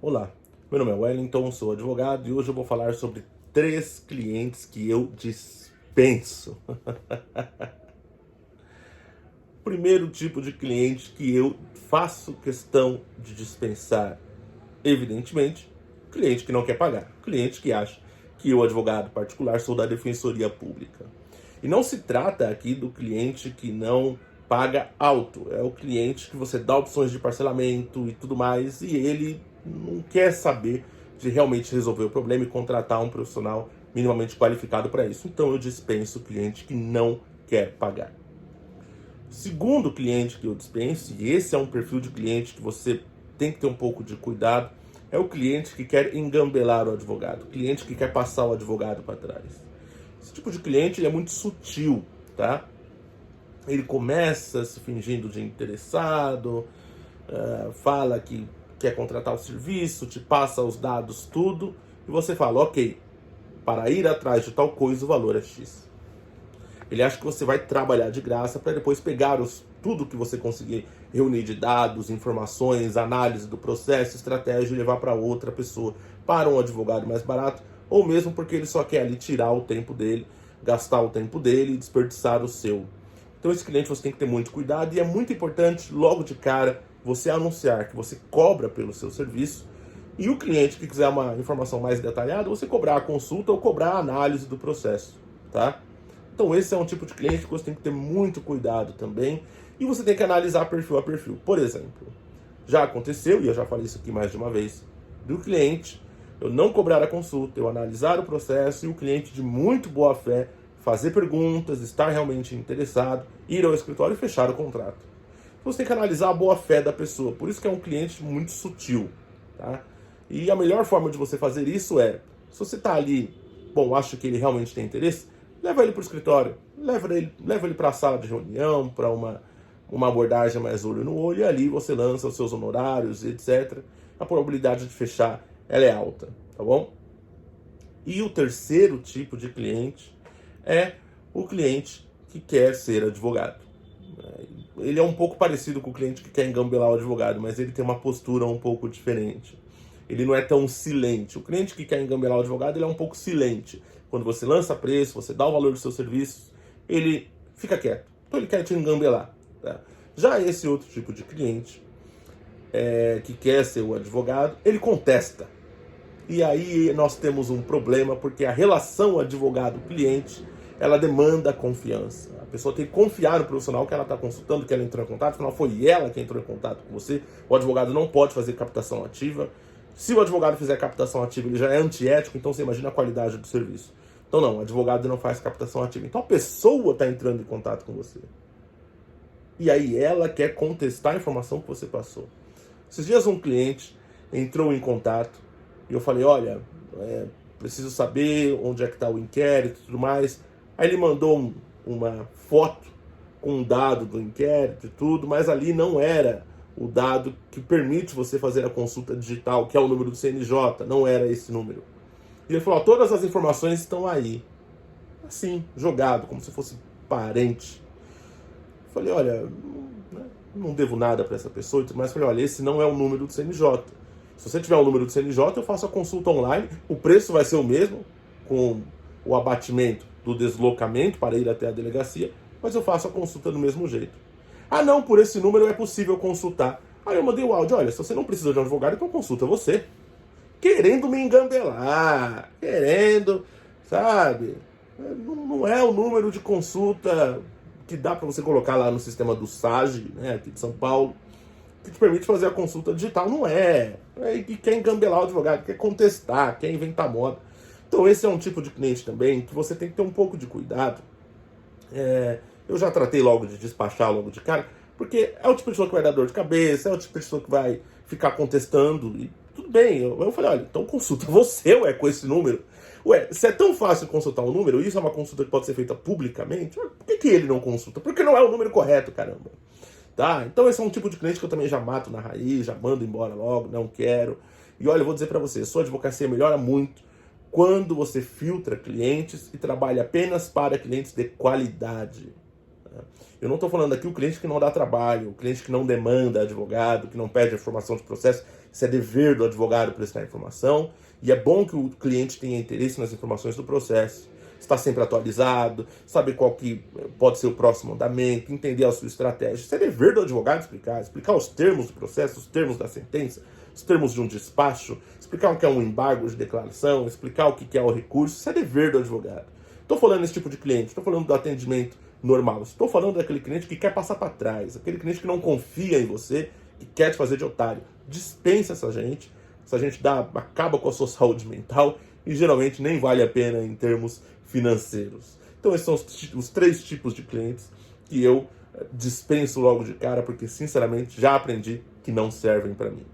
Olá, meu nome é Wellington, sou advogado e hoje eu vou falar sobre 3 clientes que eu dispenso. Primeiro tipo de cliente que eu faço questão de dispensar, evidentemente, cliente que não quer pagar, cliente que acha que eu, advogado particular, sou da Defensoria Pública. E não se trata aqui do cliente que não paga alto, é o cliente que você dá opções de parcelamento e tudo mais, e ele não quer saber de realmente resolver o problema e contratar um profissional minimamente qualificado para isso. Então eu dispenso o cliente que não quer pagar. Segundo cliente que eu dispenso, e esse é um perfil de cliente que você tem que ter um pouco de cuidado, é o cliente que quer engambelar o advogado, o cliente que quer passar o advogado para trás. Esse tipo de cliente ele é muito sutil, tá? Ele começa se fingindo de interessado, fala que quer contratar o serviço, te passa os dados, tudo, e você fala, ok, para ir atrás de tal coisa o valor é X. Ele acha que você vai trabalhar de graça para depois pegar tudo que você conseguir reunir de dados, informações, análise do processo, estratégia e levar para outra pessoa, para um advogado mais barato, ou mesmo porque ele só quer ali tirar o tempo dele, gastar o tempo dele e desperdiçar o seu. Então esse cliente você tem que ter muito cuidado e é muito importante logo de cara você anunciar que você cobra pelo seu serviço e o cliente que quiser uma informação mais detalhada, você cobrar a consulta ou cobrar a análise do processo, tá? Então esse é um tipo de cliente que você tem que ter muito cuidado também e você tem que analisar perfil a perfil. Por exemplo, já aconteceu, e eu já falei isso aqui mais de uma vez, do cliente eu não cobrar a consulta, eu analisar o processo e o cliente de muito boa fé fazer perguntas, estar realmente interessado, ir ao escritório e fechar o contrato. Então você tem que analisar a boa fé da pessoa, por isso que é um cliente muito sutil, tá? E a melhor forma de você fazer isso é, se você está ali, bom, acho que ele realmente tem interesse, leva ele para o escritório, leva ele para a sala de reunião, para uma abordagem mais olho no olho, e ali você lança os seus honorários, etc. A probabilidade de fechar, ela é alta, tá bom? E o terceiro tipo de cliente é o cliente que quer ser advogado. Ele é um pouco parecido com o cliente que quer engambelar o advogado, mas ele tem uma postura um pouco diferente. Ele não é tão silente. O cliente que quer engambelar o advogado, ele é um pouco silente. Quando você lança preço, você dá o valor dos seus serviços, ele fica quieto. Então ele quer te engambelar. Tá? Já esse outro tipo de cliente, que quer ser o advogado, ele contesta. E aí nós temos um problema, porque a relação advogado-cliente, ela demanda confiança. A pessoa tem que confiar no profissional que ela está consultando, que ela entrou em contato, afinal foi ela que entrou em contato com você. O advogado não pode fazer captação ativa. Se o advogado fizer captação ativa, ele já é antiético, então você imagina a qualidade do serviço. Então não, o advogado não faz captação ativa. Então a pessoa está entrando em contato com você. E aí ela quer contestar a informação que você passou. Esses dias um cliente entrou em contato e eu falei, olha, preciso saber onde é que está o inquérito e tudo mais. Aí ele mandou uma foto com um dado do inquérito e tudo, mas ali não era o dado que permite você fazer a consulta digital, que é o número do CNJ, não era esse número. E ele falou, todas as informações estão aí. Assim, jogado, como se fosse parente. Eu falei, olha, não devo nada para essa pessoa, mas falei, olha, esse não é o número do CNJ. Se você tiver o número do CNJ, eu faço a consulta online, o preço vai ser o mesmo, com o abatimento do deslocamento para ir até a delegacia, mas eu faço a consulta do mesmo jeito. Ah não, por esse número é possível consultar. Aí eu mandei o áudio, olha, se você não precisa de um advogado, então consulta você. Querendo me engambelar, querendo, sabe? Não é o número de consulta que dá para você colocar lá no sistema do SAGE, né, aqui de São Paulo, que te permite fazer a consulta digital, não é. E quer engambelar o advogado, quer contestar, quer inventar moda. Então esse é um tipo de cliente também que você tem que ter um pouco de cuidado. Eu já tratei logo de despachar logo de cara, porque é o tipo de pessoa que vai dar dor de cabeça, é o tipo de pessoa que vai ficar contestando, e tudo bem. Eu falei, olha, então consulta você, com esse número. Se é tão fácil consultar um número, isso é uma consulta que pode ser feita publicamente, por que ele não consulta? Porque não é o número correto, caramba. Tá? Então esse é um tipo de cliente que eu também já mato na raiz, já mando embora logo, não quero. E olha, eu vou dizer para você, sua advocacia melhora muito quando você filtra clientes e trabalha apenas para clientes de qualidade. né? Eu não estou falando aqui o cliente que não dá trabalho, o cliente que não demanda advogado, que não pede informação de processo. Isso é dever do advogado prestar informação, e é bom que o cliente tenha interesse nas informações do processo, estar sempre atualizado, saber qual que pode ser o próximo andamento, entender a sua estratégia. Isso é dever do advogado explicar os termos do processo, os termos da sentença, os termos de um despacho, explicar o que é um embargo de declaração, explicar o que é o recurso. Isso é dever do advogado. Estou falando desse tipo de cliente, estou falando do atendimento normal, estou falando daquele cliente que quer passar para trás, aquele cliente que não confia em você, que quer te fazer de otário. Dispensa essa gente acaba com a sua saúde mental e geralmente nem vale a pena em termos financeiros. Então esses são os 3 tipos de clientes que eu dispenso logo de cara, porque sinceramente já aprendi que não servem para mim.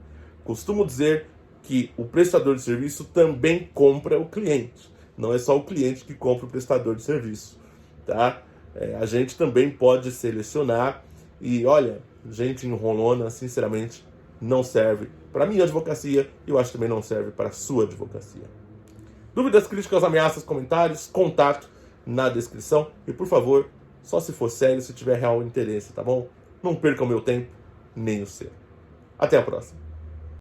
Costumo dizer que o prestador de serviço também compra o cliente. Não é só o cliente que compra o prestador de serviço, tá? A gente também pode selecionar e, olha, gente enrolona, sinceramente, não serve para a minha advocacia e eu acho que também não serve para a sua advocacia. Dúvidas, críticas, ameaças, comentários, contato na descrição. E, por favor, só se for sério, se tiver real interesse, tá bom? Não perca o meu tempo, nem o seu. Até a próxima.